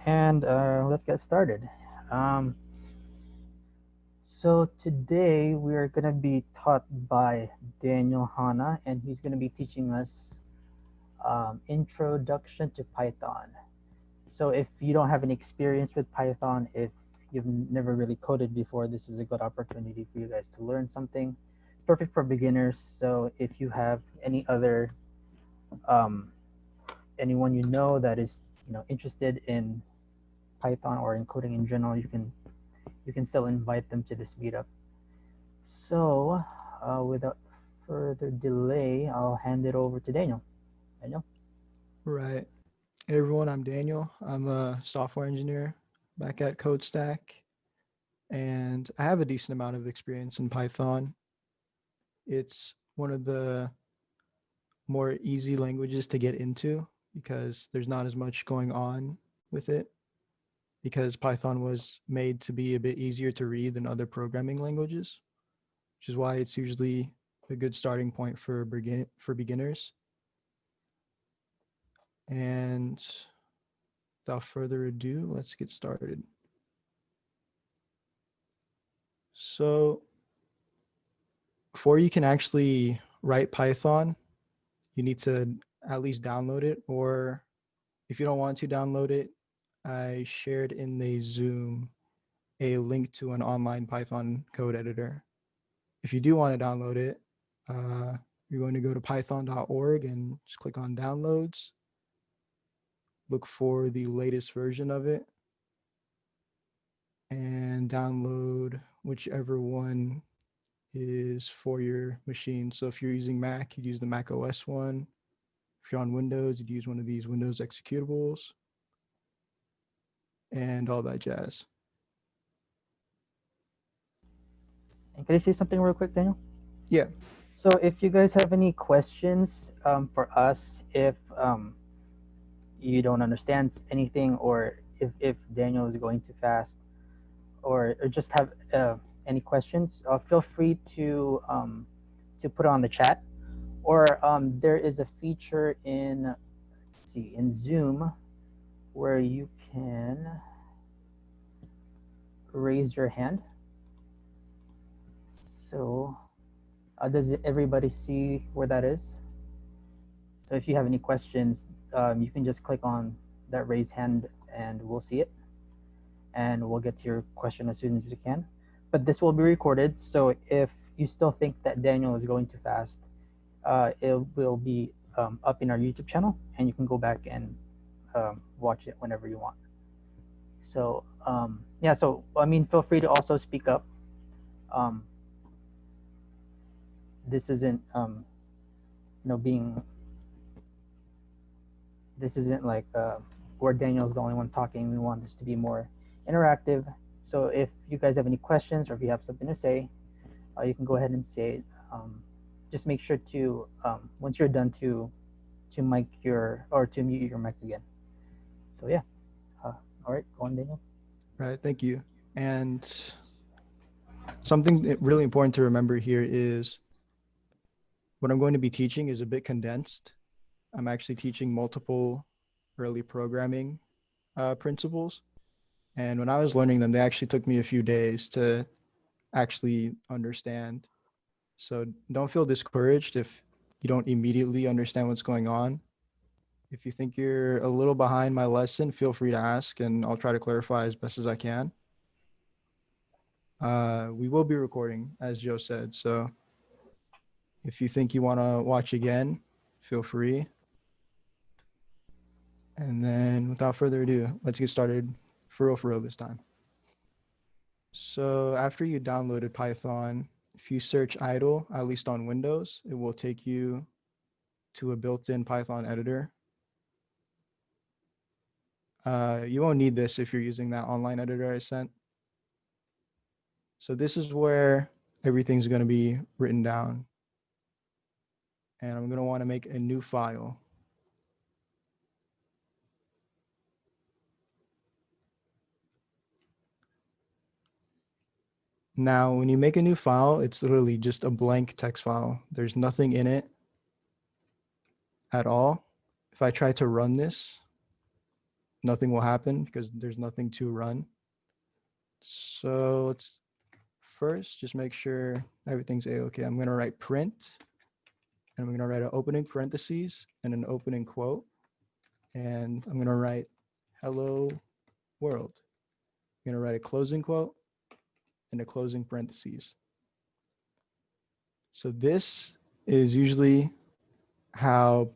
and let's get started. Um, so today we are going to be taught by Daniel Hana, and he's going to be teaching us Introduction to Python. So if you don't have any experience with Python, if you've never really coded before, this is a good opportunity for you guys to learn something. Perfect for beginners. So if you have any other um, anyone you know that is interested in Python or in coding in general, you can still invite them to this meetup. So, without further delay, I'll hand it over to Daniel. Daniel? Right. Hey everyone, I'm Daniel. I'm a software engineer back at CodeStack, and I have a decent amount of experience in Python. It's one of the more easy languages to get into because there's not as much going on with it, because Python was made to be a bit easier to read than other programming languages, which is why it's usually a good starting point for beginners. And without further ado, let's get started. So before you can actually write Python, you need to at least download it. Or if you don't want to download it, I shared in the Zoom a link to an online Python code editor. If you do want to download it, uh, you're going to go to python.org and just click on downloads. Look for the latest version of it and download whichever one is for your machine. So if you're using Mac, you'd use the Mac OS one. If you're on Windows, you'd use one of these Windows executables and all that jazz. And can I say something real quick, Daniel? Yeah. So, if you guys have any questions for us, if you don't understand anything, or if Daniel is going too fast, or just have any questions, feel free to put it on the chat. Or there is a feature in, let's see, in Zoom where you can raise your hand. So, does everybody see where that is? So, if you have any questions, you can just click on that raise hand and we'll see it. And we'll get to your question as soon as we can. But this will be recorded. So, if you still think that Daniel is going too fast, it will be up in our YouTube channel and you can go back and watch it whenever you want. So, yeah, so I mean, feel free to also speak up. Um, this isn't being this isn't like where Daniel's the only one talking. We want this to be more interactive. So if you guys have any questions or if you have something to say, you can go ahead and say it. Just make sure to once you're done to mic your or to mute your mic again. So yeah, all right, go on, Daniel. Right. Thank you. And something really important to remember here is what I'm going to be teaching is a bit condensed. I'm actually teaching multiple early programming principles. And when I was learning them, they actually took me a few days to actually understand. So don't feel discouraged if you don't immediately understand what's going on. If you think you're a little behind my lesson, feel free to ask and I'll try to clarify as best as I can. We will be recording, as Joe said. So if you think you want to watch again, feel free. And then without further ado, let's get started for real this time. So after you downloaded Python, if you search idle, at least on Windows, it will take you to a built-in Python editor. You won't need this if you're using that online editor I sent. So this is where everything's going to be written down. And I'm going to want to make a new file. Now, when you make a new file, it's literally just a blank text file. There's nothing in it at all. If I try to run this, nothing will happen because there's nothing to run. So let's first just make sure everything's a-okay. I'm going to write print, and I'm going to write an opening parentheses and an opening quote, and I'm going to write hello world. I'm going to write a closing quote and a closing parentheses. So this is usually how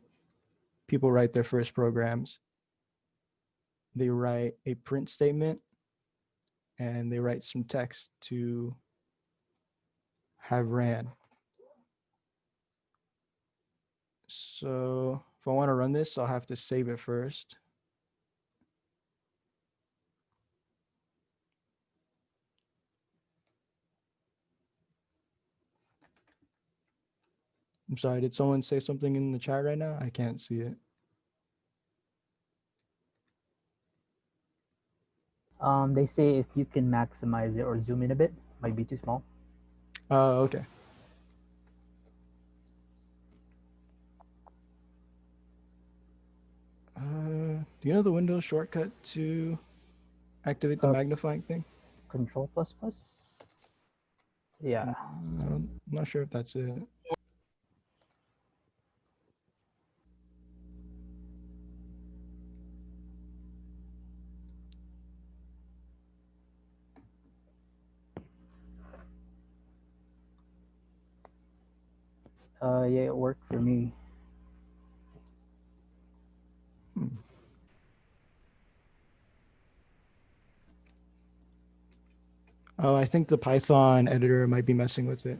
people write their first programs. They write a print statement and they write some text to have ran. So if I want to run this, I'll have to save it first. I'm sorry, did someone say something in the chat right now? I can't see it. They say if you can maximize it or zoom in a bit, might be too small. Oh, okay. Do you know the Windows shortcut to activate the magnifying thing? Control plus plus. Yeah. I'm not sure if that's it. Yeah, it worked for me. Oh, I think the Python editor might be messing with it.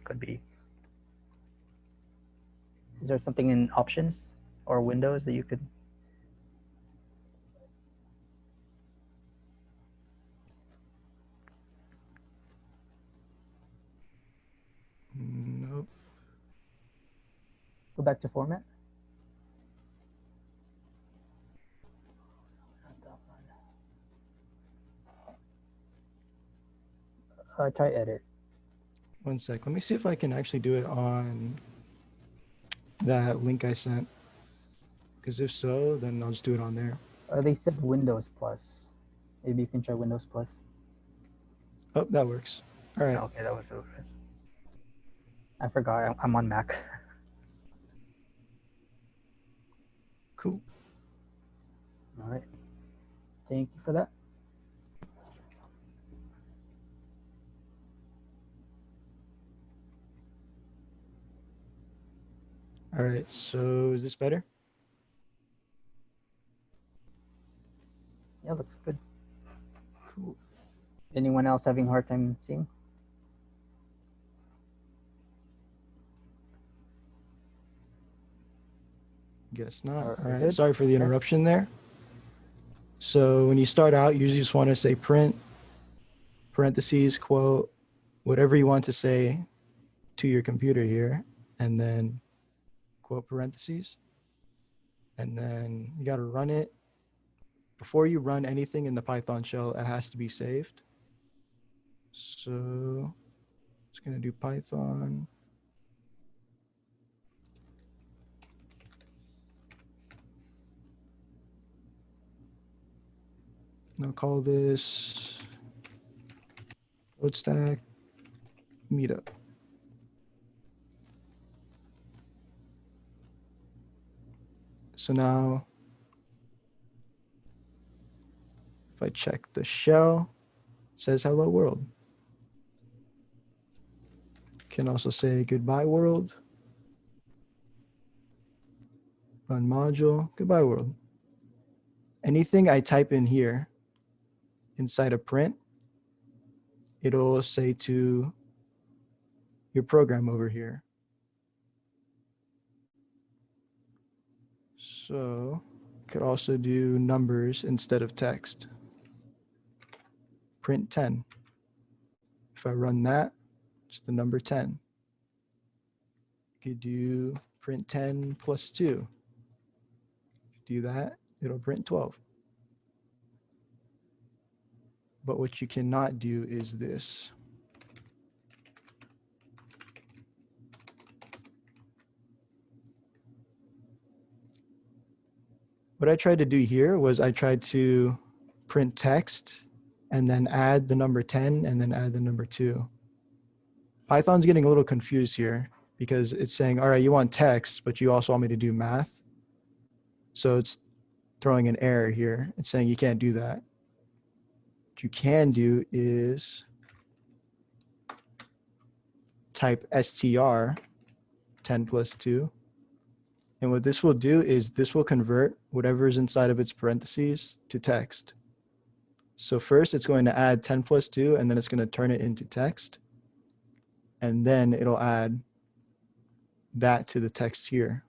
Could be. Is there something in options or windows that you could? Nope. Go back to format. Try edit. One sec. Let me see if I can actually do it on that link I sent. Because if so, then I'll just do it on there. They said Windows plus. Maybe you can try Windows plus. Oh, that works. All right. Okay, that was really fast. I forgot. I'm on Mac. Cool. All right. Thank you for that. All right. So is this better? Yeah, looks good. Cool. Anyone else having a hard time seeing? Guess not. All We're right. good? Sorry for the Okay. interruption there. So when you start out, you usually just want to say print, parentheses, quote, whatever you want to say to your computer here, and then quote parentheses. And then you got to run it. Before you run anything in the Python shell, it has to be saved. So it's going to do Python. I'll call this CodeStack Meetup. So now, if I check the shell, it says hello world. Can also say goodbye world. Run module, goodbye world. Anything I type in here inside a print, it'll say to your program over here. So could also do numbers instead of text. Print 10. If I run that, it's the number 10. You could do print 10 plus 2. Do that, it'll print 12. But what you cannot do is this. what I tried to do here was I tried to print text and then add the number 10 and then add the number 2. Python's getting a little confused here because it's saying, all right, you want text, but you also want me to do math. So it's throwing an error here. It's saying you can't do that. What you can do is type str 10 plus 2. And what this will do is this will convert whatever is inside of its parentheses to text. So first it's going to add 10 plus 2, and then it's going to turn it into text. And then it'll add that to the text here.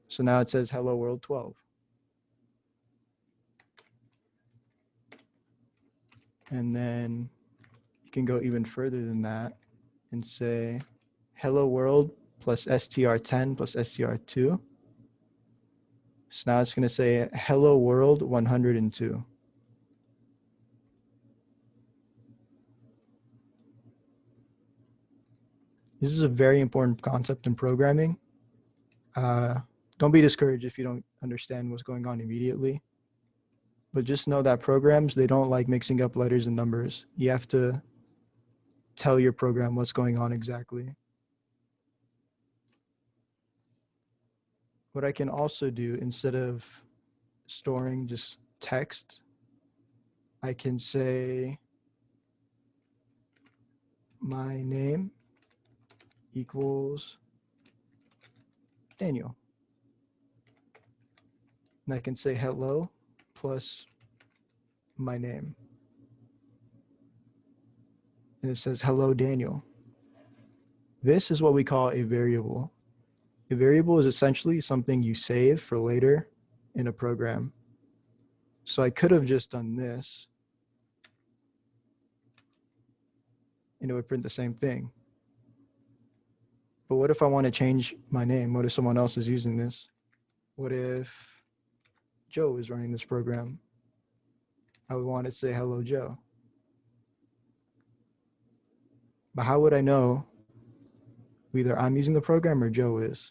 So now it says hello world 12. And then you can go even further than that and say hello world plus str10 plus str2. So now it's going to say hello world 102. This is a very important concept in programming. Don't be discouraged if you don't understand what's going on immediately. But just know that programs, they don't like mixing up letters and numbers. You have to tell your program what's going on exactly. What I can also do, instead of storing just text, I can say my name equals Daniel. And I can say hello plus my name. And it says hello Daniel. This is what we call a variable. A variable is essentially something you save for later in a program. So I could have just done this and it would print the same thing. But what if I want to change my name? What if someone else is using this? What if Joe is running this program? I would want to say hello Joe. But how would I know either I'm using the program or Joe is?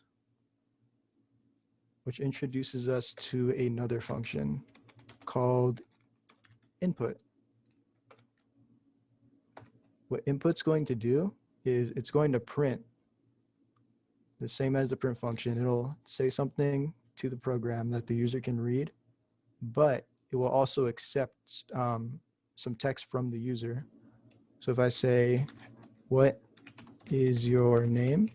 Which introduces us to another function called input. What input's going to do is it's going to print the same as the print function. It'll say something to the program that the user can read, but it will also accept some text from the user. So if I say, what is your name?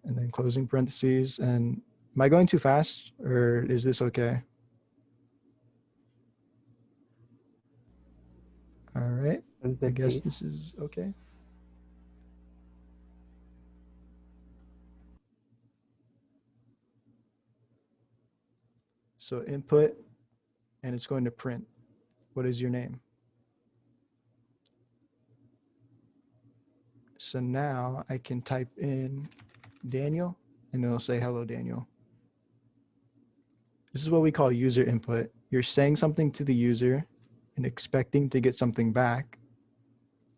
And then closing parentheses. And am I going too fast or is this okay? All right, I guess this is okay. So input, and it's going to print, what is your name? So now I can type in Daniel and it'll say, hello, Daniel. This is what we call user input. You're saying something to the user and expecting to get something back,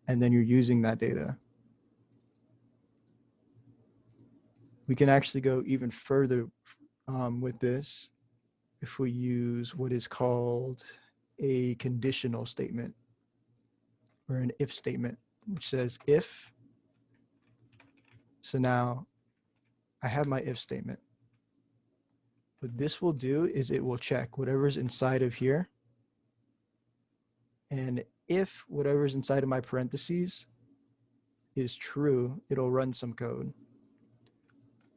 and then you're using that data. We can actually go even further with this if we use what is called a conditional statement or an if statement, which says if. So now I have my if statement. What this will do is it will check whatever's inside of here. And if whatever's inside of my parentheses is true, it'll run some code.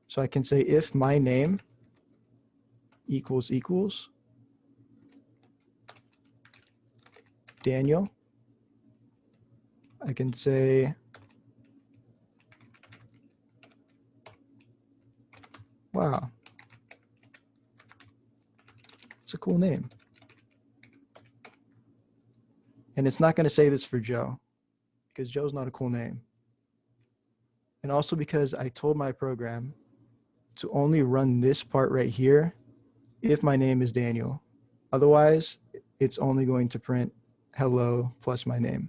So I can say if my name equals Daniel, I can say wow, it's a cool name. And it's not going to say this for Joe because Joe's not a cool name. And also because I told my program to only run this part right here if my name is Daniel. Otherwise, it's only going to print hello plus my name.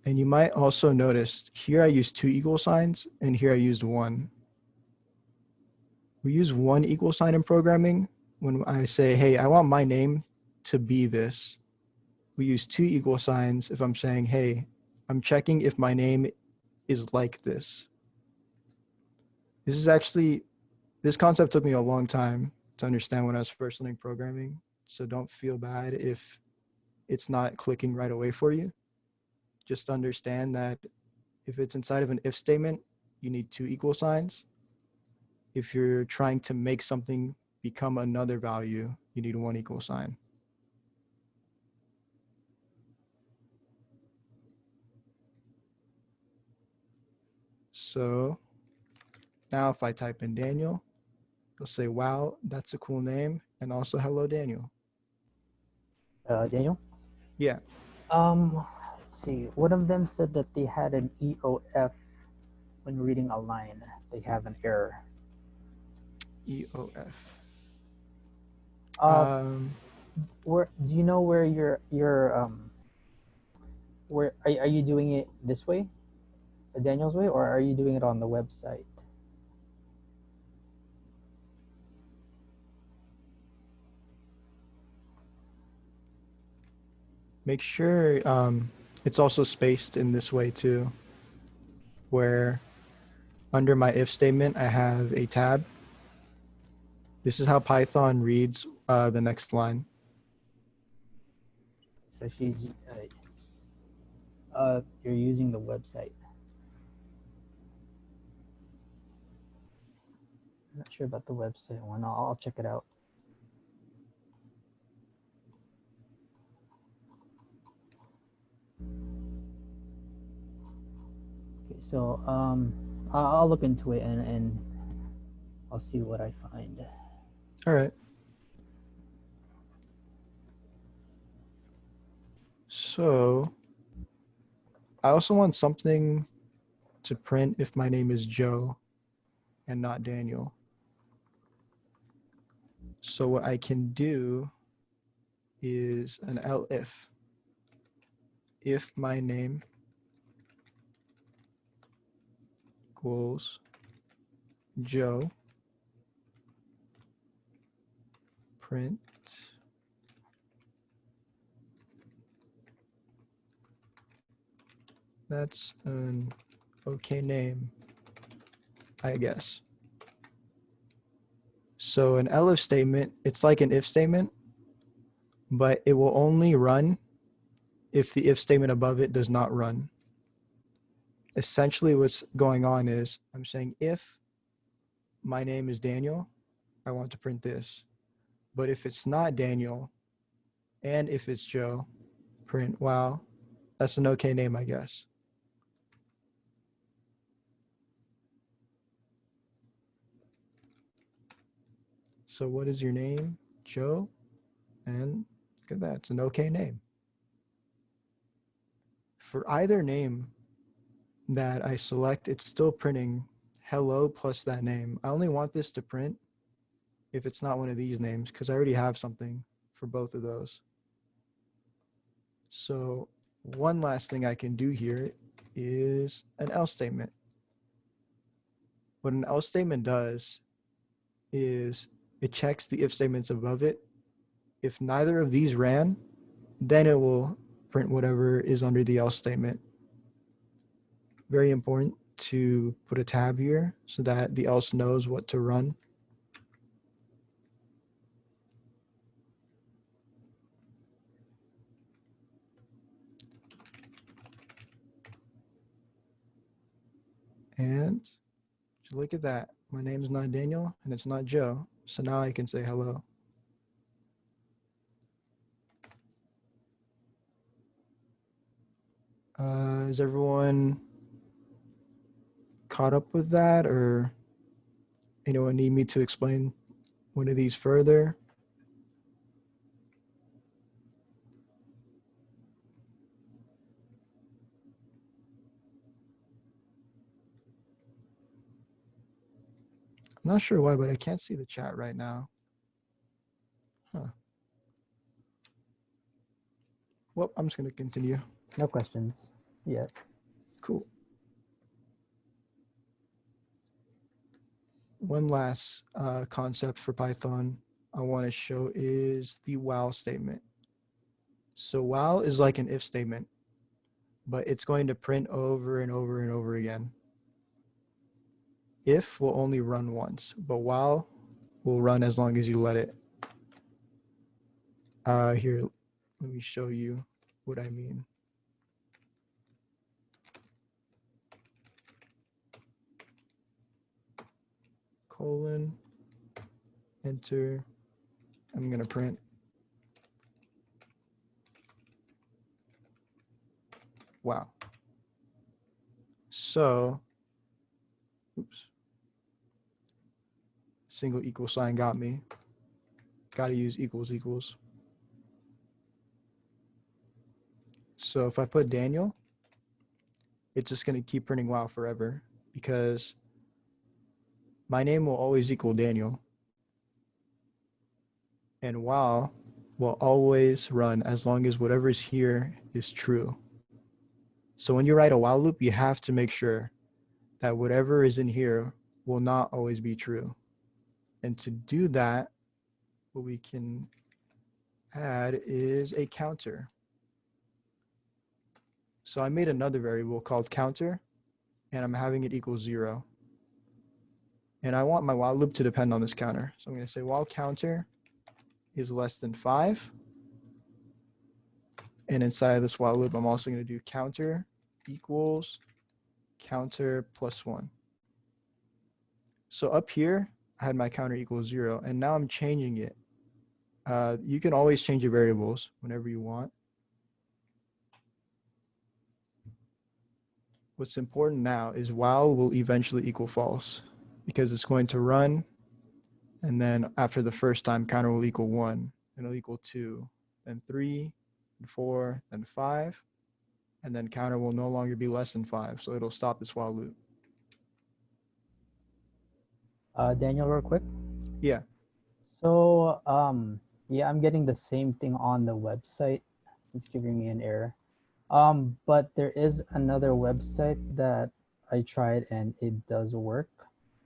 And you might also notice here I used 2 equal signs and here I used 1. We use 1 equal sign in programming when I say, hey, I want my name to be this. We use 2 equal signs if I'm saying, hey, I'm checking if my name is like this. This concept took me a long time to understand when I was first learning programming. So don't feel bad if it's not clicking right away for you. Just understand that if it's inside of an if statement, you need 2 equal signs. If you're trying to make something become another value, you need 1 equal sign. So now if I type in Daniel, it'll say, wow, that's a cool name. And also, hello, Daniel. Daniel? Yeah. Let's see. One of them said that they had an EOF when reading a line. They have an error. EOF. Where do you know where where are you doing it this way, Daniel's way, or are you doing it on the website? Make sure it's also spaced in this way too, where under my if statement, I have a tab. This is how Python reads the next line. So you're using the website. I'm not sure about the website one. I'll check it out. Okay, so I'll look into it and I'll see what I find. All right. So I also want something to print if my name is Joe and not Daniel. So what I can do is an elif. If my name equals Joe, print that's an okay name, I guess. So an elif statement, it's like an if statement, but it will only run if the if statement above it does not run. Essentially what's going on is I'm saying if my name is Daniel, I want to print this. But if it's not Daniel and if it's Joe, print, wow, that's an okay name, I guess. So what is your name? Joe. And look at that, it's an okay name. For either name that I select, it's still printing hello plus that name. I only want this to print if it's not one of these names because I already have something for both of those. So one last thing I can do here is an else statement. What an else statement does is it checks the if statements above it. If neither of these ran, then it will print whatever is under the else statement. Very important to put a tab here so that the else knows what to run. And look at that. My name is not Daniel and it's not Joe. So now I can say hello. Is everyone caught up with that, or anyone need me to explain one of these further? I'm not sure why, but I can't see the chat right now. Huh. Well, I'm just going to continue. No questions. Yeah. Cool. One last concept for Python I want to show is the while statement. So while is like an if statement, but it's going to print over and over and over again. If will only run once, but while will run as long as you let it. Here, let me show you what I mean. Colon, enter, I'm gonna print. Wow. So, oops. Single equal sign got me. Gotta use equals equals. So if I put Daniel, it's just gonna keep printing wow forever because my name will always equal Daniel. And while will always run as long as whatever is here is true. So when you write a while loop, you have to make sure that whatever is in here will not always be true. And to do that, what we can add is a counter. So I made another variable called counter, and I'm having it equal 0. And I want my while loop to depend on this counter. So I'm going to say while counter is less than 5. And inside of this while loop, I'm also going to do counter equals counter plus 1. So up here, I had my counter equals 0, and now I'm changing it. You can always change your variables whenever you want. What's important now is while will eventually equal false because it's going to run, and then after the first time, counter will equal 1, and it'll equal 2, then 3, and 4, then 5, and then counter will no longer be less than 5, so it'll stop this while loop. Daniel, real quick. Yeah. So, yeah, I'm getting the same thing on the website. It's giving me an error. But there is another website that I tried and it does work.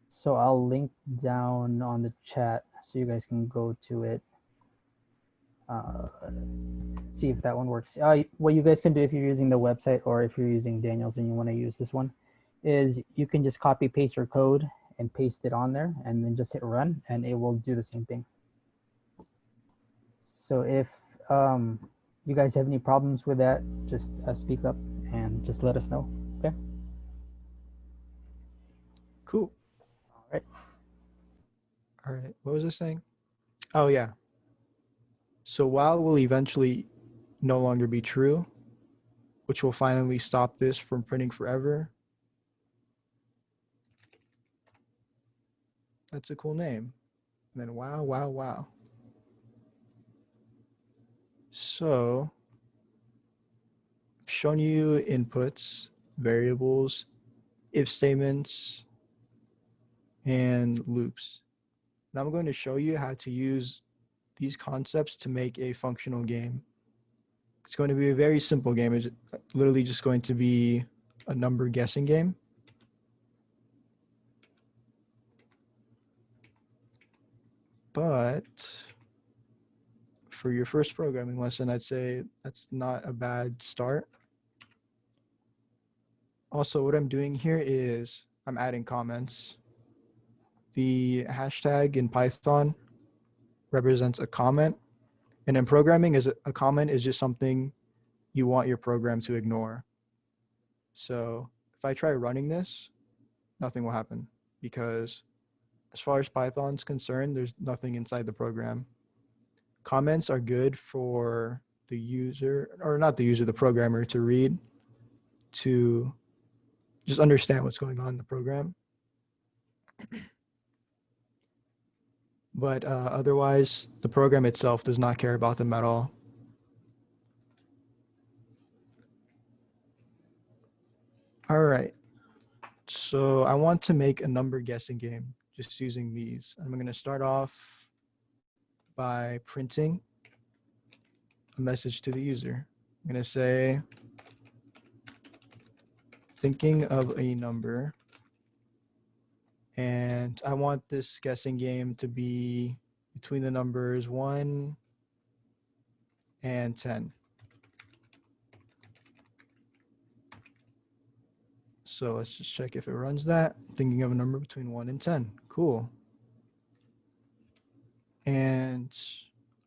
So I'll link down on the chat so you guys can go to it. See if that one works. What you guys can do if you're using the website or if you're using Daniel's and you want to use this one is you can just copy paste your code and paste it on there and then just hit run and it will do the same thing. So if you guys have any problems with that, just speak up and just let us know. Okay. Cool. All right. All right. What was I saying? Oh, yeah. So while will eventually no longer be true, which will finally stop this from printing forever. That's a cool name. And then wow, wow, wow. So I've shown you inputs, variables, if statements, and loops. Now I'm going to show you how to use these concepts to make a functional game. It's going to be a very simple game. It's literally just going to be a number guessing game. But for your first programming lesson, I'd say that's not a bad start. Also, what I'm doing here is I'm adding comments. The hashtag in Python represents a comment. And in programming, a comment is just something you want your program to ignore. So if I try running this, nothing will happen because as far as Python's concerned, there's nothing inside the program. Comments are good for the user, or not the user, the programmer to read, to just understand what's going on in the program. But otherwise, the program itself does not care about them at all. All right. So I want to make a number guessing game just using these. I'm going to start off by printing a message to the user. I'm going to say thinking of a number, and I want this guessing game to be between the numbers 1 and 10. So let's just check if it runs that. Thinking of a number between 1 and 10. Cool. And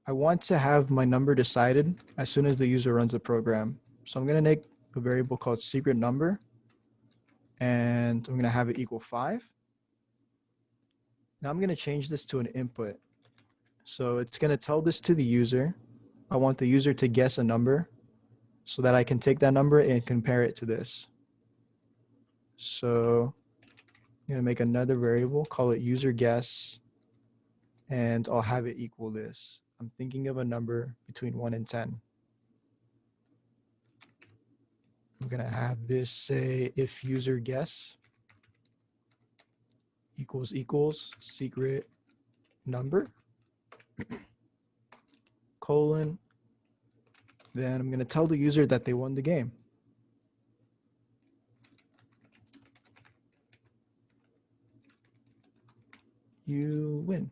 I want to have my number decided as soon as the user runs the program. So I'm going to make a variable called secret number, and I'm going to have it equal 5. Now I'm going to change this to an input. So it's going to tell this to the user. I want the user to guess a number so that I can take that number and compare it to this. So I'm going to make another variable, call it user guess, and I'll have it equal this. I'm thinking of a number between 1 and 10. I'm going to have this say if user guess equals secret number, colon, then I'm going to tell the user that they won the game. You win.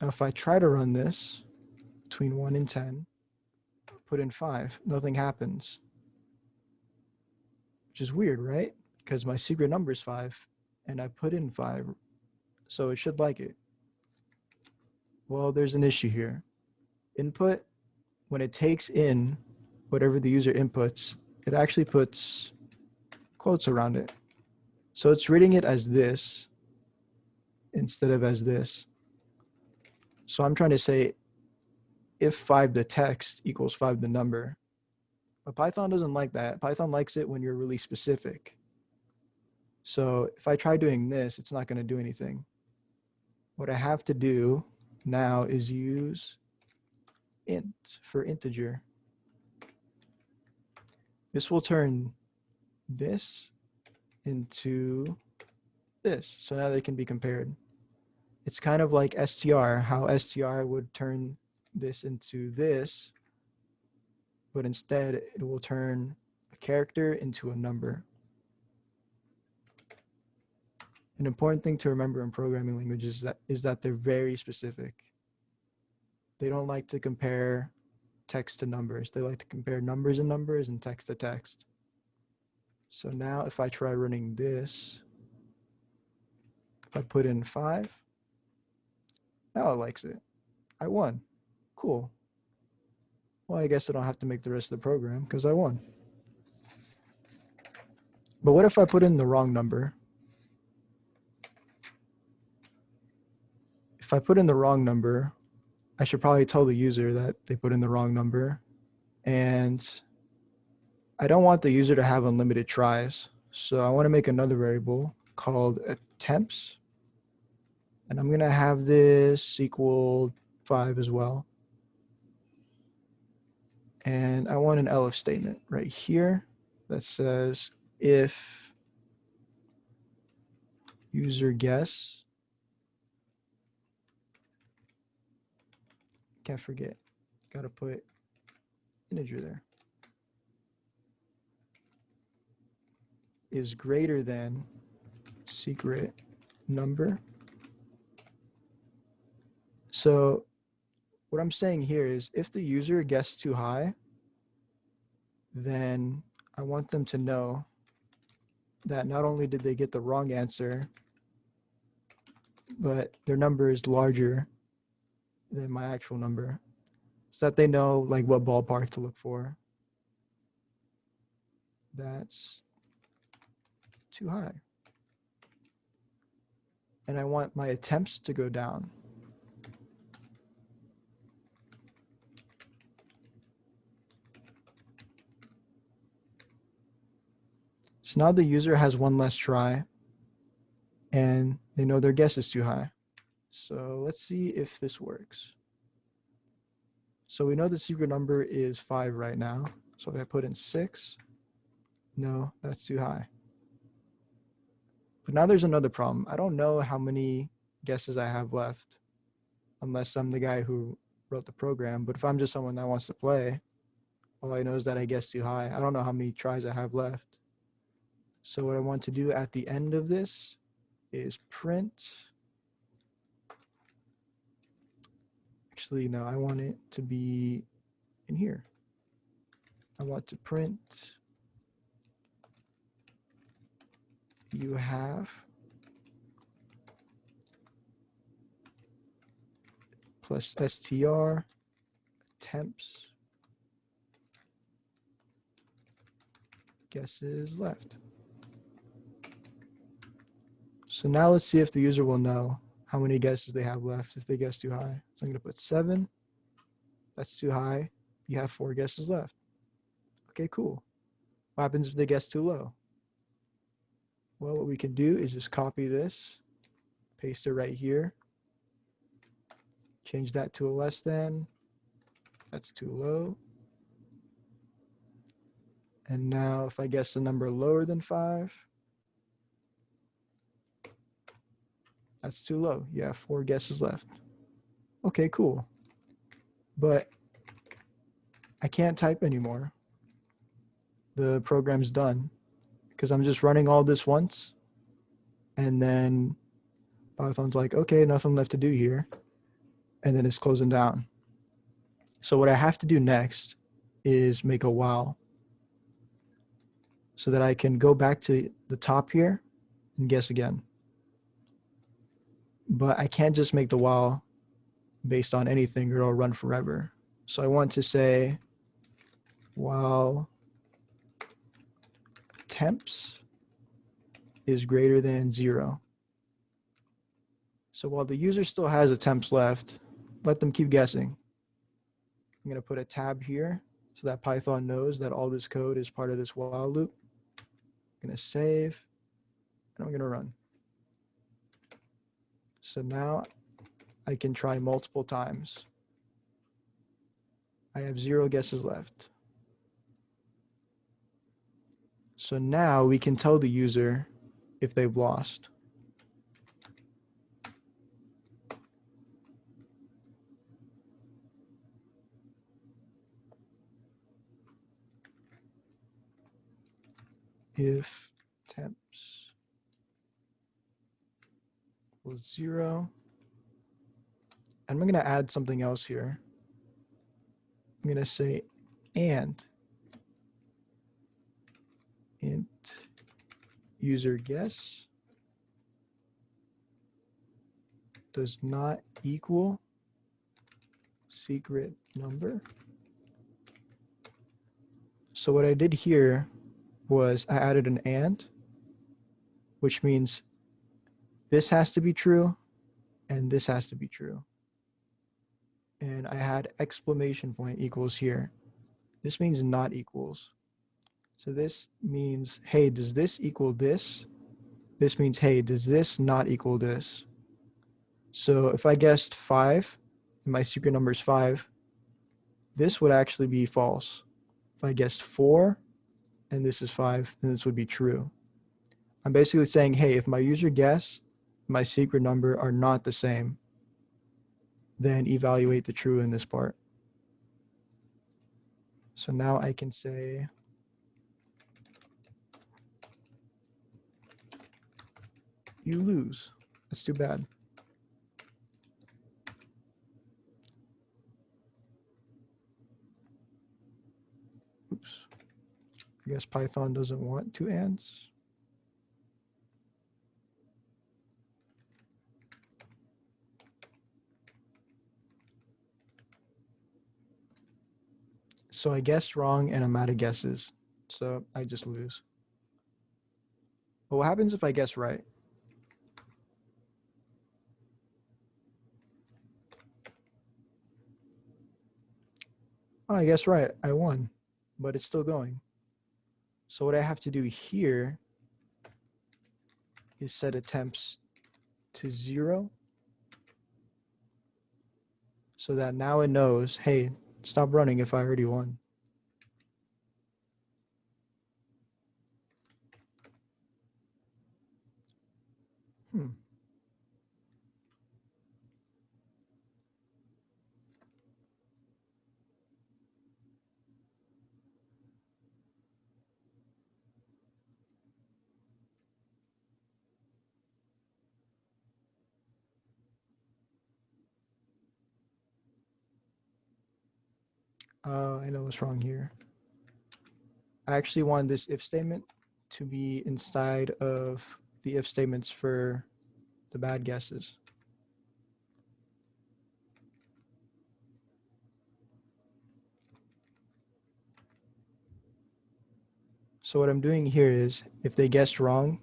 Now, if I try to run this between 1 and 10, put in 5, nothing happens. Which is weird, right? Because my secret number is 5, and I put in 5, so it should like it. Well, there's an issue here. Input, when it takes in whatever the user inputs, it actually puts quotes around it. So it's reading it as this instead of as this. So I'm trying to say if 5 the text equals 5 the number. But Python doesn't like that. Python likes it when you're really specific. So if I try doing this, it's not going to do anything. What I have to do now is use int for integer. This will turn this into this. So now they can be compared. It's kind of like str, how str would turn this into this, but instead it will turn a character into a number. An important thing to remember in programming languages is that they're very specific. They don't like to compare text to numbers. They like to compare numbers and numbers and text to text. So now if I try running this, if I put in 5, now it likes it. I won. Cool. Well, I guess I don't have to make the rest of the program because I won. But what if I put in the wrong number? If I put in the wrong number, I should probably tell the user that they put in the wrong number. And I don't want the user to have unlimited tries. So I want to make another variable called attempts. And I'm going to have this equal 5 as well. And I want an elif statement right here that says if user guess, can't forget, got to put integer there, is greater than secret number. So what I'm saying here is if the user guessed too high, then I want them to know that not only did they get the wrong answer, but their number is larger than my actual number, so that they know like what ballpark to look for. That's too high. And I want my attempts to go down. So now the user has one less try and they know their guess is too high. So let's see if this works. So we know the secret number is 5 right now. So if I put in 6, no, that's too high. But now there's another problem. I don't know how many guesses I have left unless I'm the guy who wrote the program. But if I'm just someone that wants to play, all I know is that I guessed too high. I don't know how many tries I have left. So what I want to do at the end of this is print. Actually, no, I want it to be in here. I want to print you have plus str attempts guesses left. So now let's see if the user will know how many guesses they have left if they guess too high. So I'm going to put 7. That's too high. You have 4 guesses left. Okay, cool. What happens if they guess too low? Well, what we can do is just copy this, paste it right here, change that to a less than. That's too low. And now if I guess the number lower than 5, that's too low. You have 4 guesses left. Okay, cool. But I can't type anymore. The program's done because I'm just running all this once. And then Python's like, okay, nothing left to do here. And then it's closing down. So what I have to do next is make a while so that I can go back to the top here and guess again. But I can't just make the while based on anything or it'll run forever. So I want to say while attempts is greater than 0. So while the user still has attempts left, let them keep guessing. I'm going to put a tab here so that Python knows that all this code is part of this while loop. I'm going to save, and I'm going to run. So now I can try multiple times. I have 0 guesses left. So now we can tell the user if they've lost. If temps equals 0, and I'm going to add something else here. I'm going to say and int user guess does not equal secret number. So what I did here was I added an and, which means this has to be true and this has to be true. And I had exclamation point equals here. This means not equals. So this means, hey, does this equal this? This means, hey, does this not equal this? So if I guessed 5, and my secret number is 5, this would actually be false. If I guessed 4, and this is 5, then this would be true. I'm basically saying, hey, if my user guess, my secret number are not the same, then evaluate the true in this part. So now I can say, you lose. That's too bad. Oops. I guess Python doesn't want 2 ands. So I guessed wrong and I'm out of guesses. So I just lose. But what happens if I guess right? Oh, I guess right. I won, but it's still going. So what I have to do here is set attempts to 0 so that now it knows, hey, stop running if I already won. I know what's wrong here. I actually want this if statement to be inside of the if statements for the bad guesses. So what I'm doing here is if they guessed wrong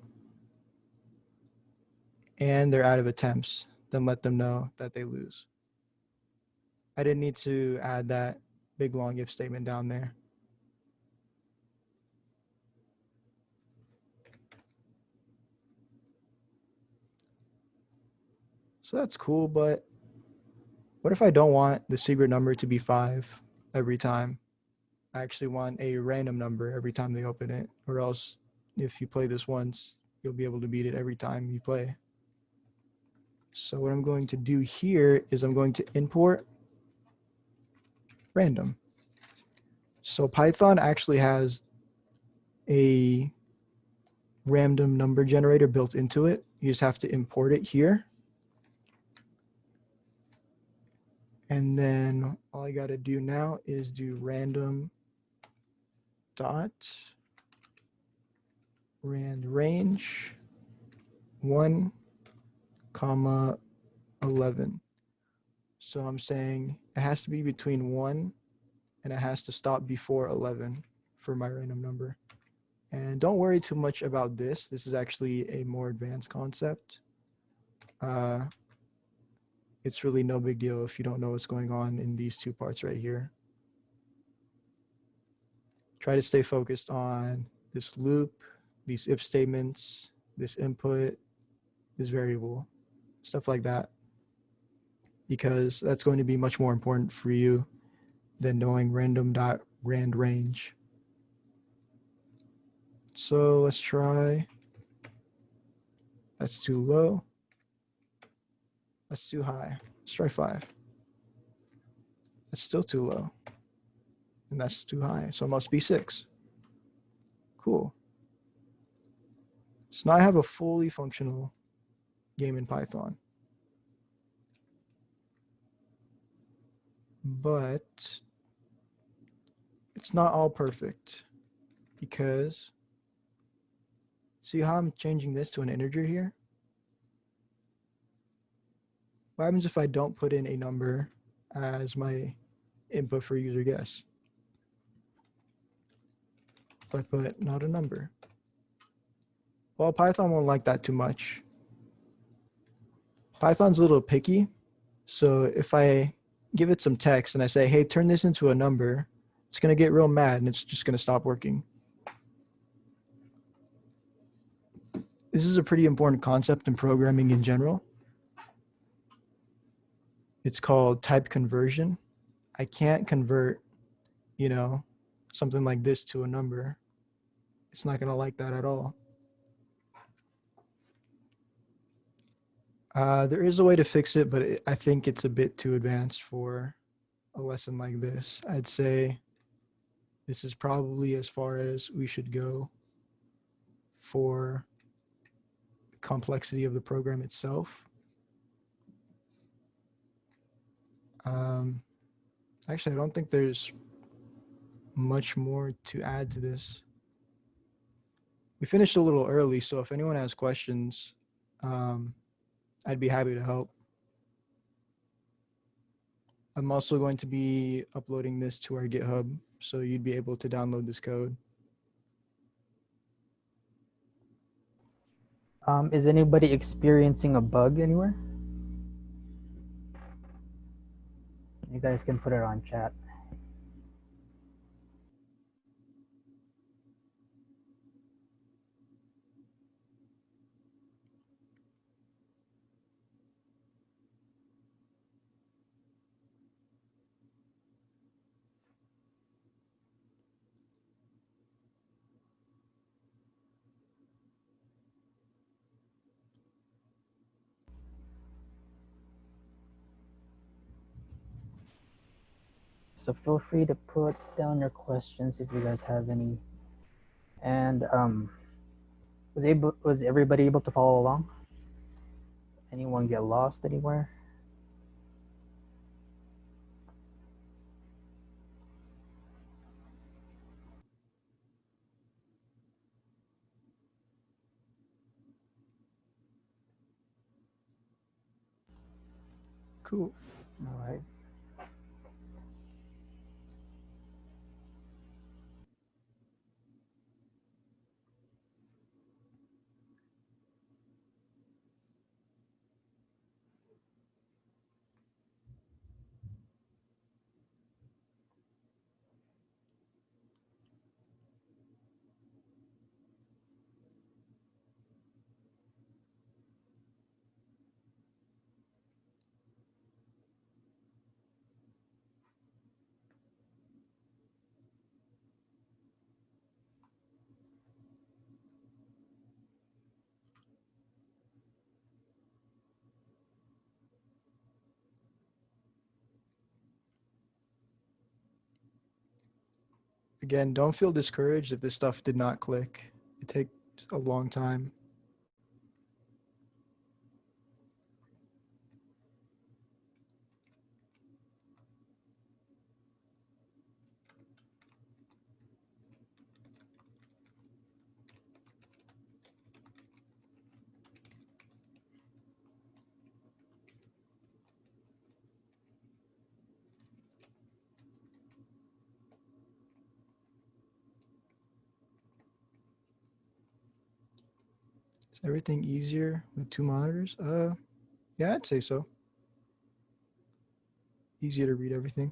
and they're out of attempts, then let them know that they lose. I didn't need to add that big long if statement down there. So that's cool, but what if I don't want the secret number to be 5 every time? I actually want a random number every time they open it, or else if you play this once, you'll be able to beat it every time you play. So what I'm going to do here is I'm going to import random. So Python actually has a random number generator built into it. You just have to import it here. And then all I got to do now is do random dot rand range 1 comma 11. So I'm saying it has to be between 1 and it has to stop before 11 for my random number. And don't worry too much about this. This is actually a more advanced concept. It's really no big deal if you don't know what's going on in these two parts right here. Try to stay focused on this loop, these if statements, this input, this variable, stuff like that, because that's going to be much more important for you than knowing random.rand range. So let's try, that's too low. That's too high. Let's try 5. That's still too low. And that's too high. So it must be 6. Cool. So now I have a fully functional game in Python. But it's not all perfect because see how I'm changing this to an integer here? What happens if I don't put in a number as my input for user guess? If I put not a number. Well, Python won't like that too much. Python's a little picky. So if I give it some text and I say, hey, turn this into a number, it's going to get real mad and it's just going to stop working. This is a pretty important concept in programming in general. It's called type conversion. I can't convert, something like this to a number. It's not going to like that at all. There is a way to fix it, but I think it's a bit too advanced for a lesson like this. I'd say this is probably as far as we should go for the complexity of the program itself. Actually, I don't think there's much more to add to this. We finished a little early, so if anyone has questions, I'd be happy to help. I'm also going to be uploading this to our GitHub, so you'd be able to download this code. Is anybody experiencing a bug anywhere? You guys can put it on chat. So feel free to put down your questions if you guys have any. And was everybody able to follow along? Anyone get lost anywhere? Cool. All right. Again, don't feel discouraged if this stuff did not click. It takes a long time. Is everything easier with two monitors? Yeah, I'd say so. Easier to read everything.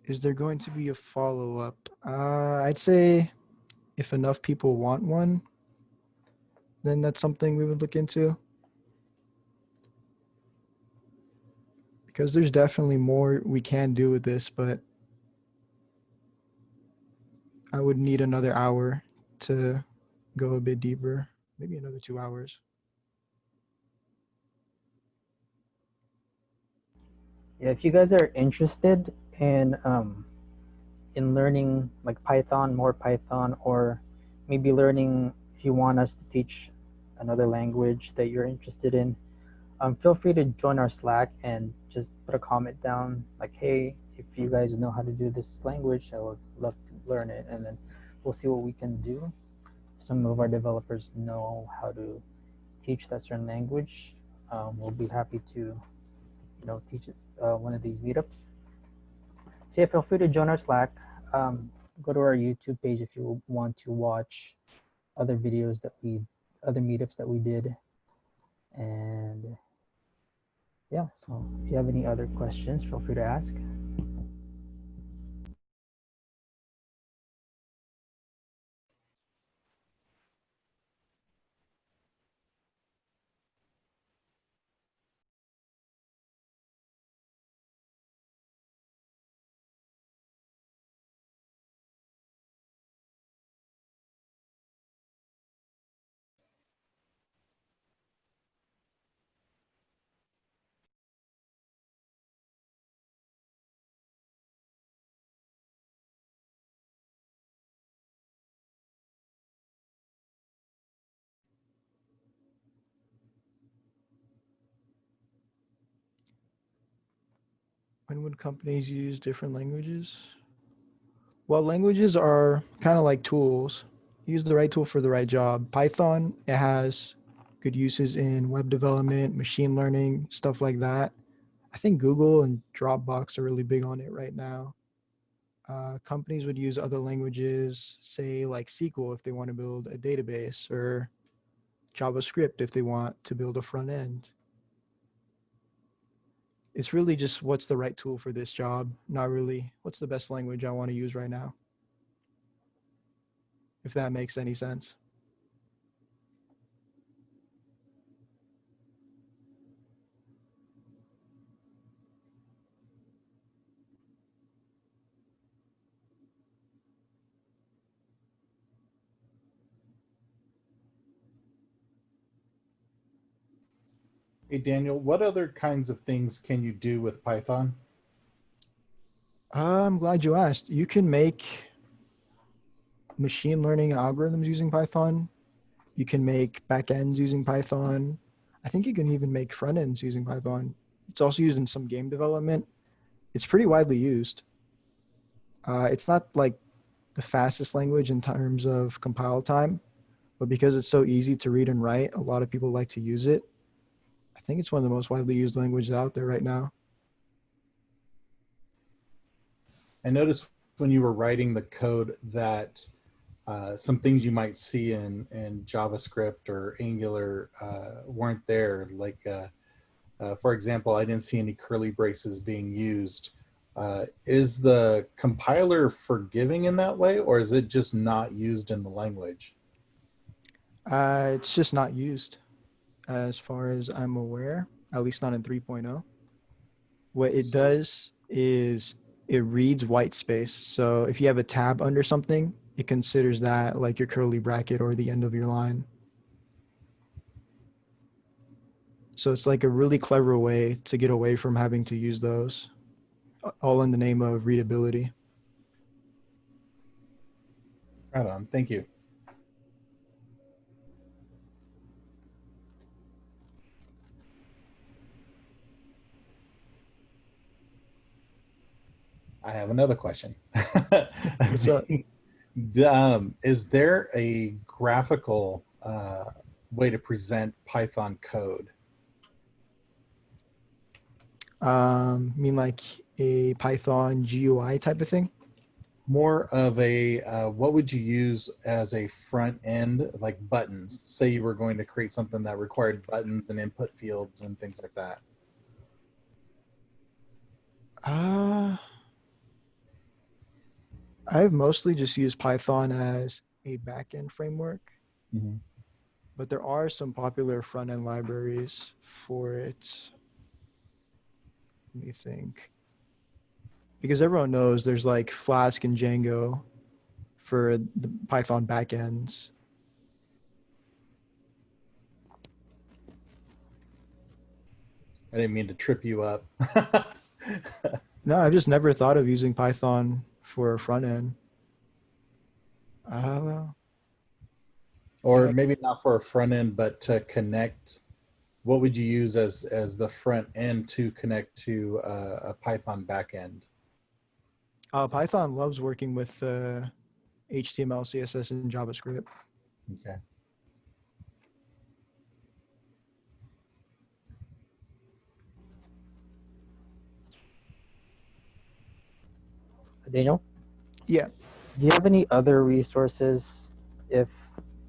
Is there going to be a follow-up? I'd say if enough people want one, then that's something we would look into. Because there's definitely more we can do with this, but I would need another hour to go a bit deeper, maybe another 2 hours. Yeah, if you guys are interested in learning like Python, more Python, or maybe learning if you want us to teach another language that you're interested in, feel free to join our Slack and just put a comment down like, hey, if you guys know how to do this language, I would love to learn it, and then we'll see what we can do. Some of our developers know how to teach that certain language. We'll be happy to teach it one of these meetups. So yeah, feel free to join our Slack. Um, Go to our YouTube page if you want to watch other videos other meetups that we did. And yeah, so if you have any other questions, feel free to ask. When would companies use different languages? Well, languages are kind of like tools. Use the right tool for the right job. Python, it has good uses in web development, machine learning, stuff like that. I think Google and Dropbox are really big on it right now. Companies would use other languages, say like SQL if they want to build a database, or JavaScript if they want to build a front end. It's really just what's the right tool for this job, not really what's the best language I want to use right now, if that makes any sense. Hey, Daniel, what other kinds of things can you do with Python? I'm glad you asked. You can make machine learning algorithms using Python. You can make backends using Python. I think you can even make front ends using Python. It's also used in some game development. It's pretty widely used. It's not like the fastest language in terms of compile time, but because it's so easy to read and write, a lot of people like to use it. I think it's one of the most widely used languages out there right now. I noticed when you were writing the code that some things you might see in JavaScript or Angular weren't there. Like, for example, I didn't see any curly braces being used. Is the compiler forgiving in that way, or is it just not used in the language? It's just not used as far as I'm aware, at least not in 3.0. What it does is it reads white space. So if you have a tab under something, it considers that like your curly bracket or the end of your line. So it's like a really clever way to get away from having to use those, all in the name of readability. Right on. Thank you. I have another question. What's up? Is there a graphical way to present Python code? Mean like a Python GUI type of thing? More of a, what would you use as a front end, like buttons? Say you were going to create something that required buttons and input fields and things like that. I've mostly just used Python as a backend framework, Mm-hmm. but there are some popular front end libraries for it. Let me think. Because everyone knows there's like Flask and Django for the Python backends. I didn't mean to trip you up. No, I've just never thought of using Python for a front end. Or I, maybe not for a front end, but to connect. What would you use as the front end to connect to a Python backend? Python loves working with HTML, CSS, and JavaScript. Okay. Daniel, Yeah. do you have any other resources if,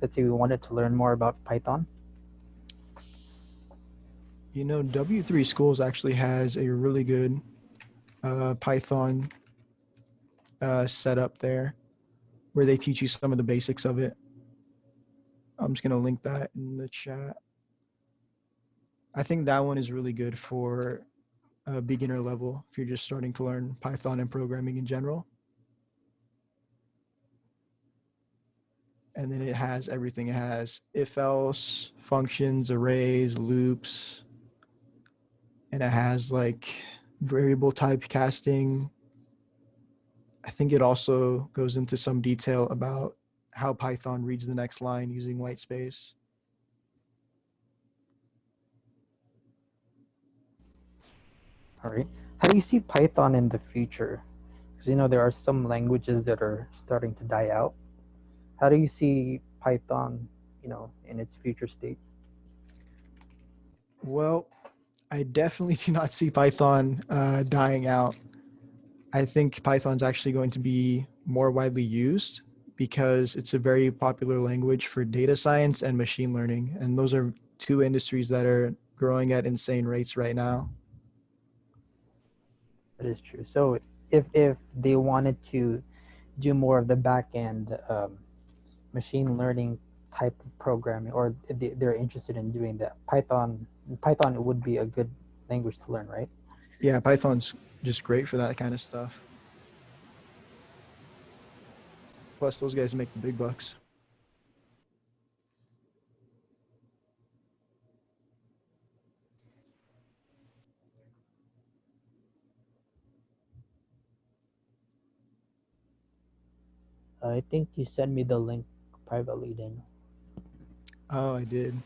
let's say, we wanted to learn more about Python? You know, W3 Schools actually has a really good Python setup there where they teach you some of the basics of it. I'm just going to link that in the chat. I think that one is really good for a beginner level if you're just starting to learn Python and programming in general. And then it has everything. It has if else, functions, arrays, loops, and it has like variable type casting. I think it also goes into some detail about how Python reads the next line using white space. All right. How do you see Python in the future? Because there are some languages that are starting to die out. How do you see Python, in its future state? Well, I definitely do not see Python dying out. I think Python's actually going to be more widely used because it's a very popular language for data science and machine learning. And those are two industries that are growing at insane rates right now. That is true. So if they wanted to do more of the back end machine learning type of programming, or they're interested in doing that, Python would be a good language to learn, right? Yeah, Python's just great for that kind of stuff. Plus, those guys make the big bucks. I think you sent me the link privately, Daniel. Oh, I did.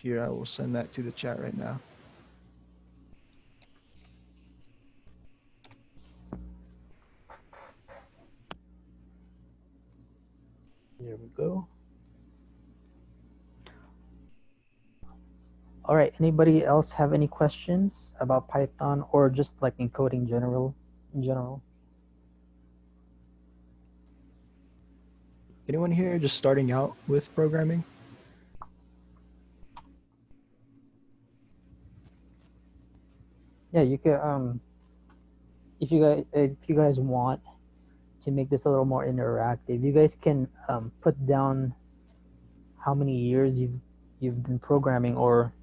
Here, I will send that to the chat right now. There we go. All right, anybody else have any questions about Python or just like in coding in general? Anyone here just starting out with programming? Yeah, you could if you guys want to make this a little more interactive, you guys can put down how many years you've been programming or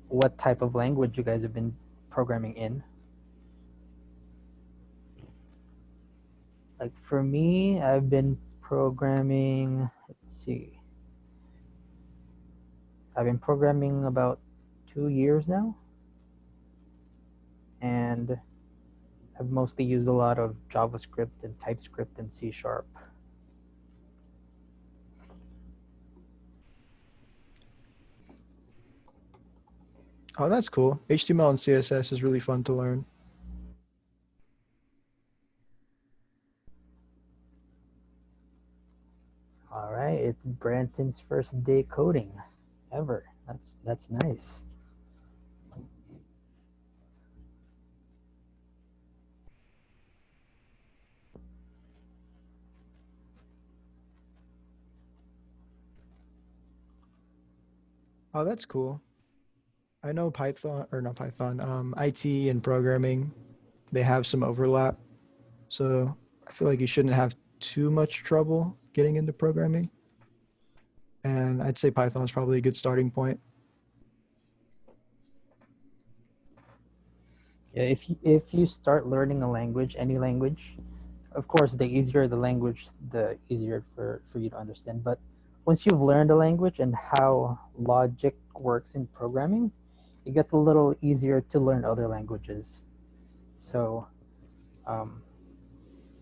what type of language you guys have been programming in. Like for me, I've been programming, let's see, I've been programming about 2 years now, and I've mostly used a lot of JavaScript and TypeScript and C#. Oh, that's cool. HTML and CSS is really fun to learn. All right, it's Branton's first day coding ever. That's nice. Oh, that's cool. I know Python, or not Python, IT and programming, they have some overlap. So I feel like you shouldn't have too much trouble getting into programming. And I'd say Python is probably a good starting point. Yeah, if you start learning a language, any language, of course, the easier the language, the easier for you to understand. But once you've learned a language and how logic works in programming, it gets a little easier to learn other languages. So,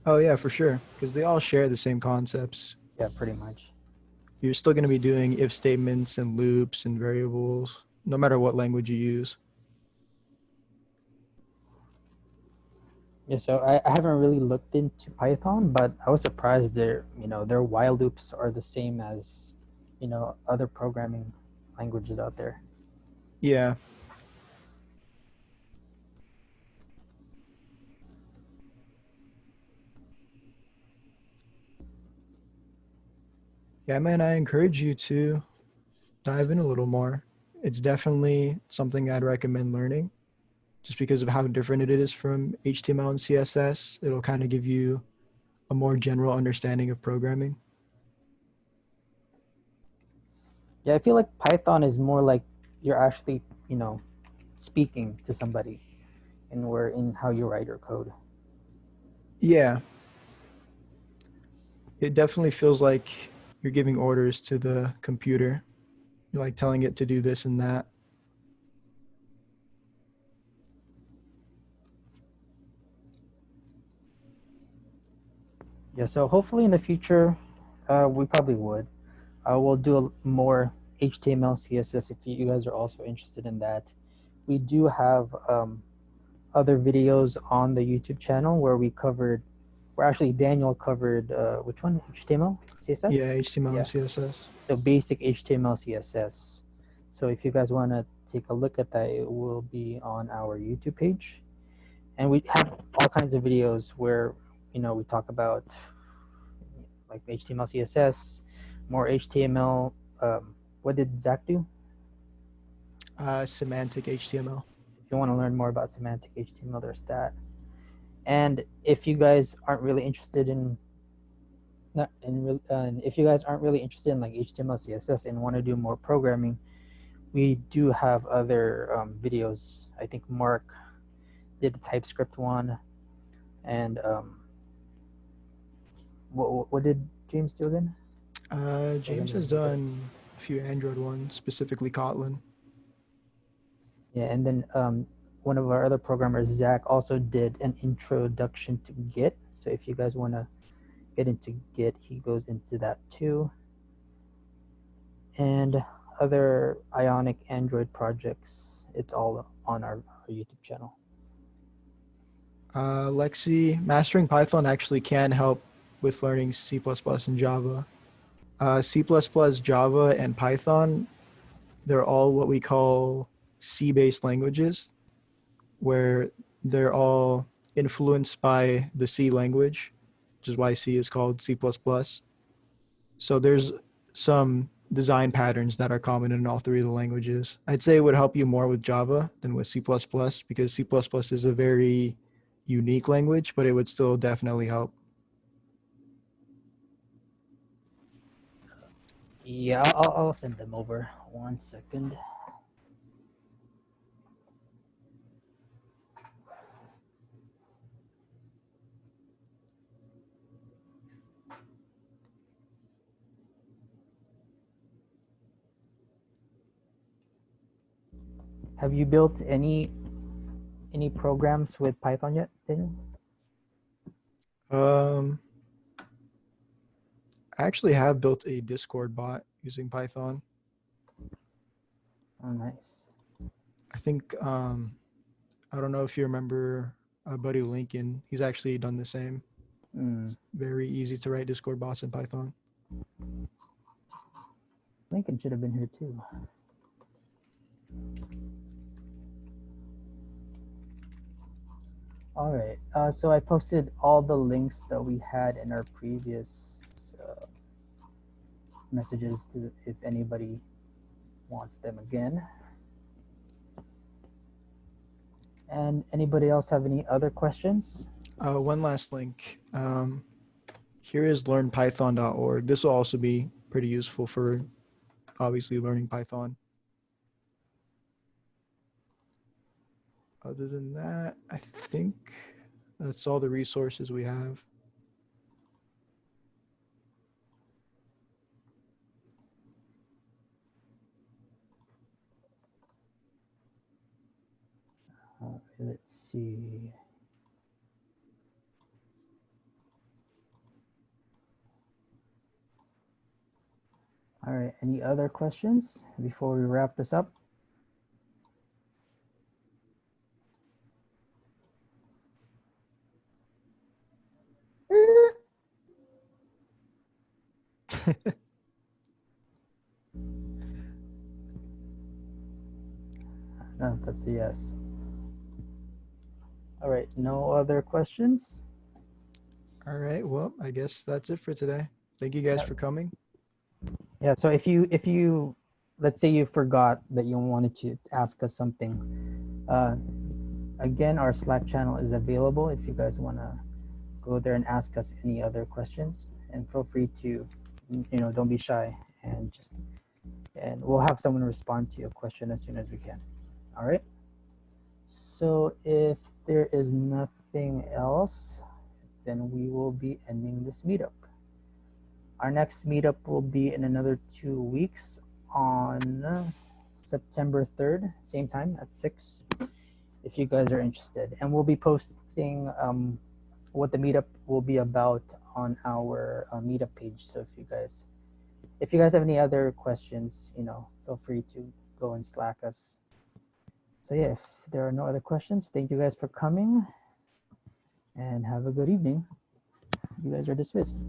Oh yeah, for sure, because they all share the same concepts. yeah, pretty much. You're still going to be doing if statements and loops and variables, no matter what language you use. Yeah, so I haven't really looked into Python, but I was surprised their while loops are the same as other programming languages out there. Yeah. Yeah, man, I encourage you to dive in a little more. It's definitely something I'd recommend learning just because of how different it is from HTML and CSS. It'll kind of give you a more general understanding of programming. Yeah, I feel like Python is more like you're actually, speaking to somebody in how you write your code. Yeah. It definitely feels like you're giving orders to the computer. You're like telling it to do this and that. Yeah, so hopefully in the future, we probably would. We'll do more HTML, CSS if you guys are also interested in that. We do have other videos on the YouTube channel where actually Daniel covered, which one? HTML, CSS? Yeah, HTML Yeah. and CSS. So basic HTML, CSS. So if you guys want to take a look at that, it will be on our YouTube page. And we have all kinds of videos where, we talk about like HTML, CSS, more HTML. What did Zach do? Semantic HTML. If you want to learn more about semantic HTML, there's that. And if you guys aren't really interested in if you guys aren't really interested in like HTML, CSS, and want to do more programming, we do have other videos. I think Mark did the TypeScript one, and what did James do again? James has done a few Android ones, specifically Kotlin. Yeah, and then one of our other programmers, Zach, also did an introduction to Git. So if you guys want to get into Git, he goes into that too. And other Ionic Android projects, it's all on our YouTube channel. Lexi, mastering Python actually can help with learning C++ and Java. C++, Java, and Python, they're all what we call C-based languages, where they're all influenced by the C language, which is why C is called C++. So there's some design patterns that are common in all three of the languages. I'd say it would help you more with Java than with C++ because C++ is a very unique language, but it would still definitely help. Yeah, I'll send them over. 1 second. Have you built any programs with Python yet, Daniel? I actually have built a Discord bot using Python. Oh, nice. I think I don't know if you remember buddy Lincoln. He's actually done the same. Very easy to write Discord bots in Python. Lincoln should have been here too. All right. So I posted all the links that we had in our previous messages to if anybody wants them again. And anybody else have any other questions? One last link. Here is learnpython.org. This will also be pretty useful for obviously learning Python. Other than that, I think that's all the resources we have. Let's see. All right, any other questions before we wrap this up? No, that's a yes. All right, no other questions? All right, well, I guess that's it for today. Thank you guys for coming. Yeah, so if you let's say you forgot that you wanted to ask us something, again, our Slack channel is available if you guys want to go there and ask us any other questions, and feel free to, don't be shy, and we'll have someone respond to your question as soon as we can. All right. So if there is nothing else, then we will be ending this meetup. Our next meetup will be in another 2 weeks on September 3rd, same time at 6, if you guys are interested. And we'll be posting what the meetup will be about on our meetup page. So if you guys have any other questions, feel free to go and Slack us. So yeah, if there are no other questions, thank you guys for coming and have a good evening. You guys are dismissed.